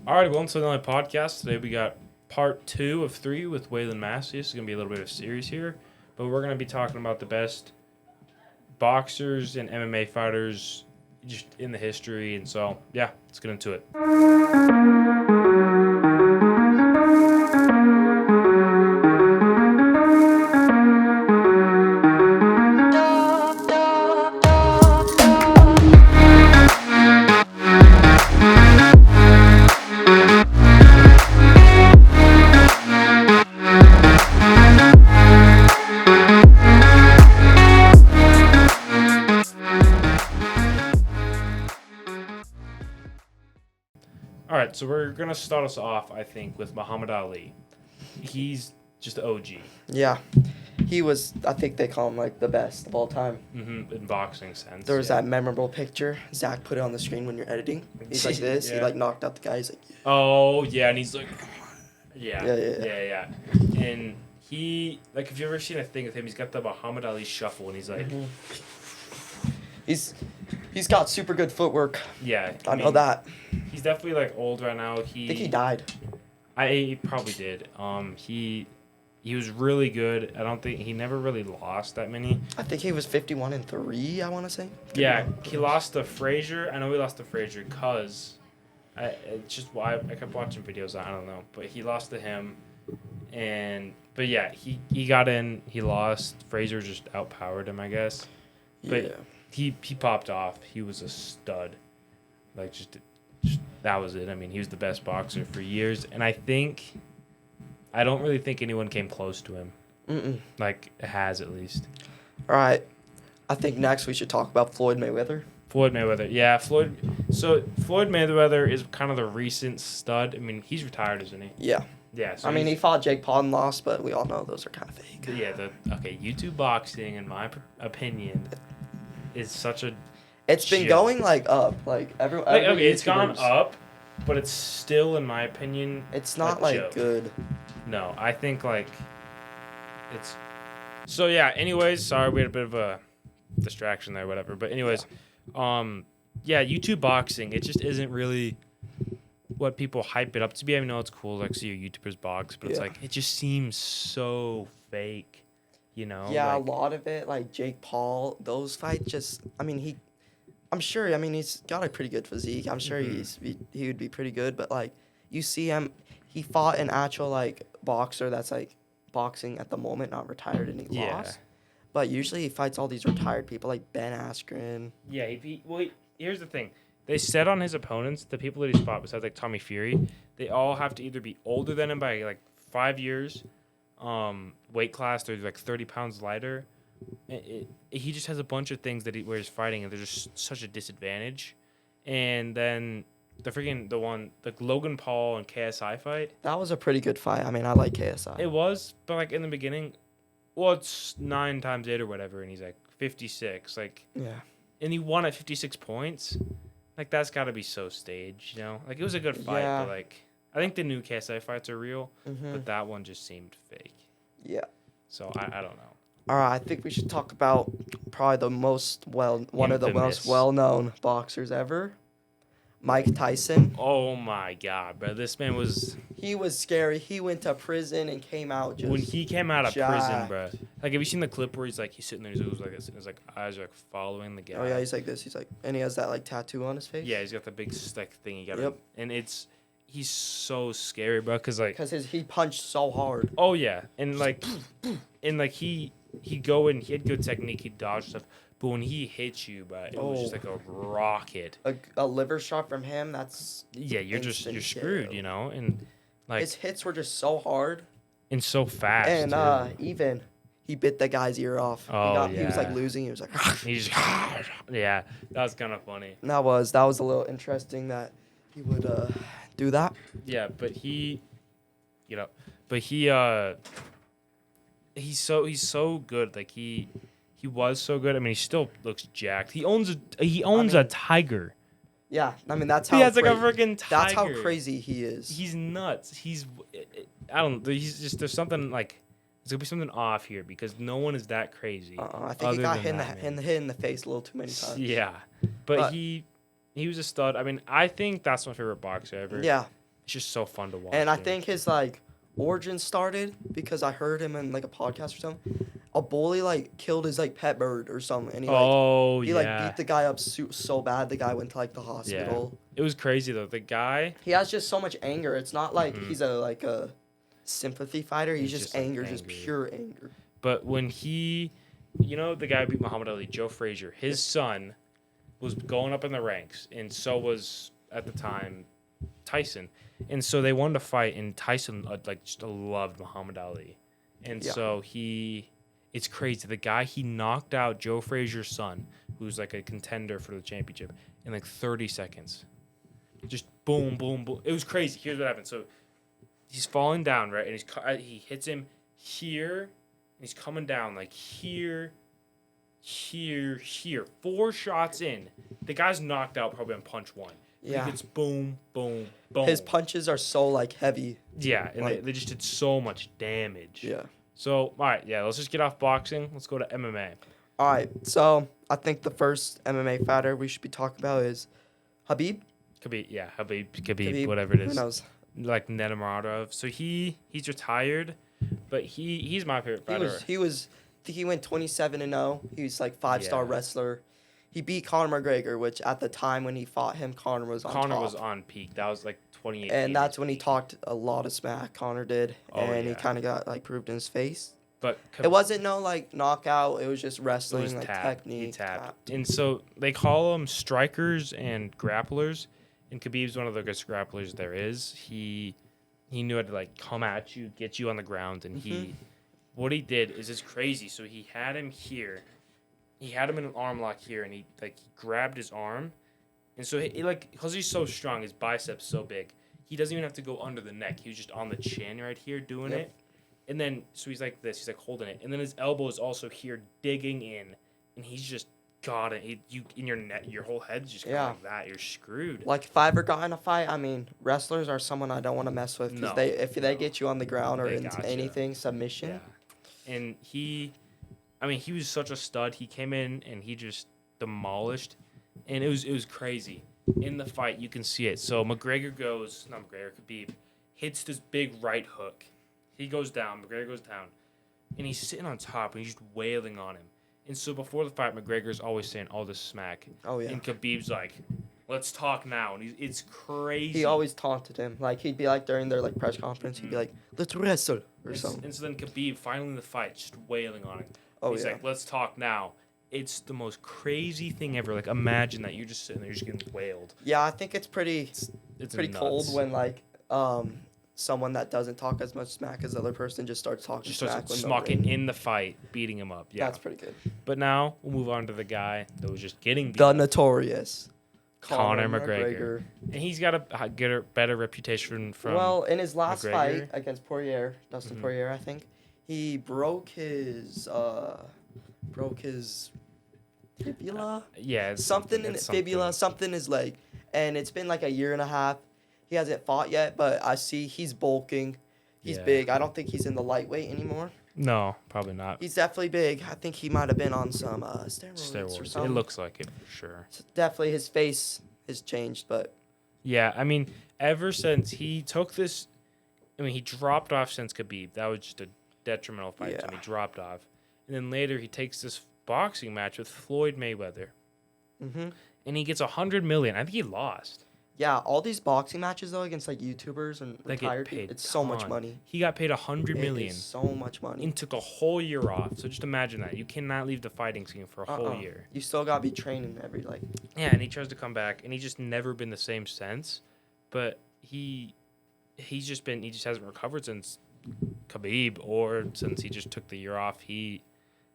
All right, welcome to the NELLY podcast. Today we got part 2 of 3 with Waylon Massey. This is going to be a little bit of a series here, but we're going to be talking about the best boxers and MMA fighters just in the history. And so, yeah, let's get into it. All right, so we're going to start us off, I think, with Muhammad Ali. He's just OG. Yeah. He was, I think they call him like the best of all time. In boxing sense. There was that memorable picture. Zach put it on the screen when you're editing. He's like this. Yeah. He like knocked out the guy. He's like, yeah. Oh, yeah, and he's like, yeah. And he, like, if you've ever seen a thing with him, he's got the Muhammad Ali shuffle, and he's like... He's got super good footwork. Yeah. I know that. He's definitely, like, old right now. I think he died. He probably did. He was really good. I don't think... He never really lost that many. I think he was 51-3, I want to say. Yeah, he lost to Frazier. I know he lost to Frazier because... It's just why I kept watching videos. I don't know. But he lost to him. But yeah, he got in. He lost. Frazier just outpowered him, I guess. But yeah. he popped off. He was a stud. Like, just that was it. I mean, he was the best boxer for years. And I don't really think anyone came close to him. Like, has at least. All right. I think next we should talk about Floyd Mayweather. Floyd Mayweather. Yeah, Floyd. So, Floyd Mayweather is kind of the recent stud. I mean, he's retired, isn't he? Yeah. Yeah. So I mean, he fought Jake Paul and lost, but we all know those are kind of fake. Yeah. YouTube boxing, in my opinion, is such a... It's been going, like, up. Like, okay, it's gone up, but it's still, in my opinion, it's not, like, joke. good. No, I think, like, it's... So, yeah, anyways, sorry, we had a bit of a distraction there, whatever. But anyways, YouTube boxing, it just isn't really what people hype it up to be. I know it's cool, like, see your YouTubers box, but it's like, it just seems so fake, you know? Yeah, like, a lot of it, like Jake Paul, those fights just, I mean, he's got a pretty good physique. I'm sure he would be pretty good, but, like, you see him, he fought an actual, like, boxer that's, like, boxing at the moment, not retired, and he lost. But usually he fights all these retired people, like Ben Askren. Yeah, here's the thing. They said on his opponents, the people that he's fought, besides, like, Tommy Fury, they all have to either be older than him by, like, 5 years, weight class, they're, like, 30 pounds lighter. He just has a bunch of things where he's fighting, and they're just such a disadvantage. And then the Logan Paul and KSI fight. That was a pretty good fight. I mean, I like KSI. It was, but, like, in the beginning, well, it's 9 times 8 or whatever, and he's, like, 56. Like, yeah. And he won at 56 points. Like, that's got to be so staged, you know? Like, it was a good fight, but, like, I think the new KSI fights are real, but that one just seemed fake. Yeah. So, I don't know. All right, I think we should talk about probably one of the most well-known boxers ever, Mike Tyson. Oh, my God, bro. This man was... He was scary. He went to prison and came out just... When he came out of prison, bro. Like, have you seen the clip where he's sitting there, he's like this, and his, like, eyes are, like, following the guy? Oh, yeah, he's like this. He's like... And he has that, like, tattoo on his face? Yeah, he's got the big, like, thing he got. Yep. And he's so scary, bro, because, like... Because he punched so hard. Oh, yeah. And, like... he had good technique. He dodged stuff. But when he hit you, bro, it was just like a rocket. A liver shot from him, that's... Yeah, you're screwed, you know? And, like... His hits were just so hard. And so fast, and, even... He bit the guy's ear off. Oh, He was, like, losing. He was like... Yeah, that was kind of funny. That was a little interesting that he would do that. Yeah, but he's so good. Like, he was so good. I mean, he still looks jacked. He owns a tiger. Yeah, I mean, that's how... He has, like, a freaking tiger. That's how crazy he is. He's nuts. I don't know. He's just... There's something, like... There's going to be something off here because no one is that crazy. I think he got hit in the face a little too many times. Yeah. But he was a stud. I mean, I think that's my favorite boxer ever. Yeah. It's just so fun to watch. And I dude. think his like origin started because I heard him in like a podcast or something. A bully like killed his like pet bird or something, and he like beat the guy up so bad the guy went to like the hospital. It was crazy though. The guy. He has just so much anger. It's not like Mhm. he's a sympathy fighter. He's just like, anger, just angry. pure anger. But when he, the guy who beat Muhammad Ali, Joe Frazier, his son was going up in the ranks, and so was at the time Tyson, and so they wanted to fight, and Tyson just loved Muhammad Ali, and so it's crazy. The guy he knocked out Joe Frazier's son, who's like a contender for the championship, in like 30 seconds. Just boom, boom, boom. It was crazy. Here's what happened. So he's falling down, right, and he hits him here, and he's coming down like here. 4 shots in. The guy's knocked out probably on punch 1. Yeah. It's boom, boom, boom. His punches are so like heavy. Yeah, and they just did so much damage. Yeah. So, all right, let's just get off boxing. Let's go to MMA. All right. So I think the first MMA fighter we should be talking about is Habib. Khabib, whatever it is. Who knows? Like Nurmagomedov. So he's retired, but he's my favorite fighter. I think he went 27-0. He was like 5-star wrestler. He beat Conor McGregor, which at the time when he fought him, Conor was on top. Conor was on peak. That was like 2018. And that's when he talked a lot of smack, Conor did. He kind of got like proved in his face. But it wasn't no like knockout. It was just wrestling, it was like technique. He tapped. And so they call them strikers and grapplers. And Khabib's one of the greatest grapplers there is. He knew how to like come at you, get you on the ground, and what he did is it's crazy. So he had him here. He had him in an arm lock here, and he grabbed his arm. And so he like, because he's so strong, his biceps so big, he doesn't even have to go under the neck. He was just on the chin right here doing it. And then, so he's like this. He's like holding it. And then his elbow is also here digging in. And he's just got it. In your neck, your whole head's just kind of like that. You're screwed. Like, if I ever got in a fight, I mean, wrestlers are someone I don't want to mess with. Because if they get you on the ground or into anything, submission. Yeah. And he was such a stud. He came in and he just demolished. And it was crazy. In the fight, you can see it. So Khabib hits this big right hook. He goes down. McGregor goes down. And he's sitting on top, and he's just wailing on him. And so before the fight, McGregor's always saying all this smack. Oh, yeah. And Khabib's like, let's talk now. And it's crazy. He always taunted him. Like, he'd be like, during their, like, press conference, he'd be like, let's wrestle, or something. And so then Khabib, finally in the fight, just wailing on him. Oh, he's like, let's talk now. It's the most crazy thing ever. Like, imagine that. You're just sitting there, you're just getting wailed. Yeah, I think it's pretty pretty nuts. cold when, like, someone that doesn't talk as much smack as the other person just starts talking smack. Smacking in the fight, beating him up. Yeah. That's pretty good. But now, we'll move on to the guy that was just getting beat the up. Notorious Conor McGregor. And he's got a better reputation from Well, in his last McGregor. fight against Dustin Poirier, I think, he broke his fibula? Something in his fibula, something in his leg. And it's been like a year and a half. He hasn't fought yet, but I see he's bulking. He's big. I don't think he's in the lightweight anymore. No, probably not. He's definitely big. I think he might have been on some steroids or something. It looks like it for sure. Definitely his face has changed, but... Yeah, I mean, ever since he took this... I mean, he dropped off since Khabib. That was just a detrimental fight to him. He dropped off. And then later he takes this boxing match with Floyd Mayweather. Mm-hmm. And he gets $100 million. I think he lost. Yeah, all these boxing matches though against like YouTubers and retired people, it's so much money. He got paid $100 million. It is so much money. And took a whole year off. So just imagine that. You cannot leave the fighting scene for a whole year. You still gotta be training Yeah, and he tries to come back, and he's just never been the same since. But he just hasn't recovered since Khabib, or since he just took the year off. He'll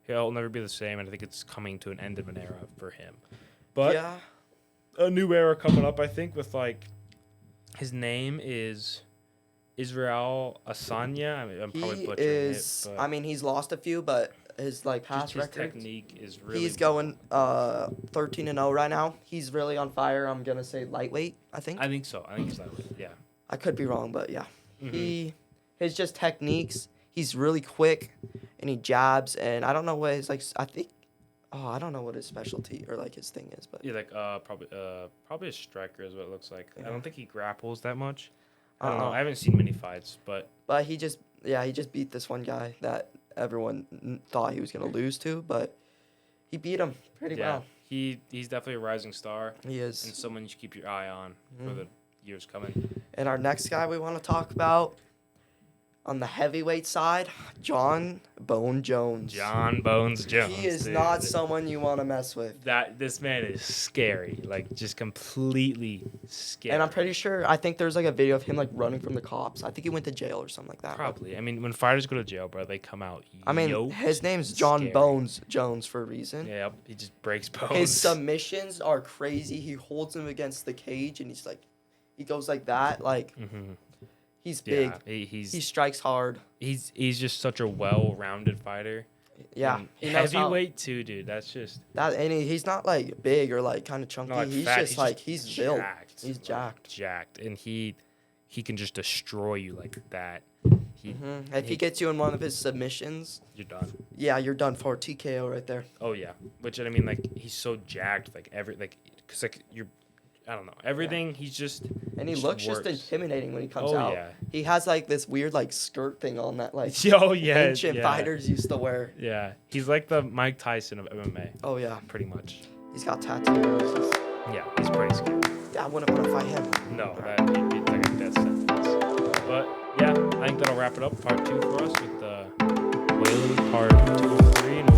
never be the same, and I think it's coming to an end of an era for him. But yeah. A new era coming up, I think, with like his name is Israel Asanya. I mean, I'm probably butchering it. But I mean, he's lost a few, but his like past his record technique is really. He's going 13-0 right now. He's really on fire. I'm gonna say lightweight. I think so. I think he's lightweight. Yeah. I could be wrong, but yeah. Mm-hmm. His just techniques. He's really quick, and he jabs. And I don't know what his like. I don't know what his specialty or like his thing is, but yeah, like probably a striker is what it looks like. Yeah. I don't think he grapples that much. I don't know. I haven't seen many fights, but he just beat this one guy that everyone thought he was gonna lose to, but he beat him pretty well. He's definitely a rising star. He is. And someone you should keep your eye on for the years coming. And our next guy we want to talk about on the heavyweight side, John Bone Jones. John Bones Jones. He is not someone you want to mess with. This man is scary, like just completely scary. And I'm pretty sure, I think there's like a video of him like running from the cops. I think he went to jail or something like that. Probably. I mean, when fighters go to jail, bro, they come out. I mean, his name's John scary. Bones Jones for a reason. Yeah, he just breaks bones. His submissions are crazy. He holds him against the cage and he goes like that. Like, he's big. He strikes hard. He's just such a well-rounded fighter. Yeah, and heavyweight too, dude. That's just that. And he's not like big or like kind of chunky. like he's fat. just like he's built. Jacked. He's jacked. Jacked, and he can just destroy you like that. If he gets you in one of his submissions, you're done. Yeah, you're done for TKO right there. Oh yeah, which I mean, like he's so jacked, cause you're. I don't know. Everything, he's just... And he looks just intimidating when he comes out. Yeah. He has, like, this weird, like, skirt thing on that, like, ancient fighters used to wear. Yeah. He's like the Mike Tyson of MMA. Oh, yeah. Pretty much. He's got tattoos. Yeah, he's pretty scary. Yeah, I wouldn't want to fight him. No, he'd be like a death sentence. But, yeah, I think that'll wrap it up. Part 2 for us with Waylon, part 2 of 3.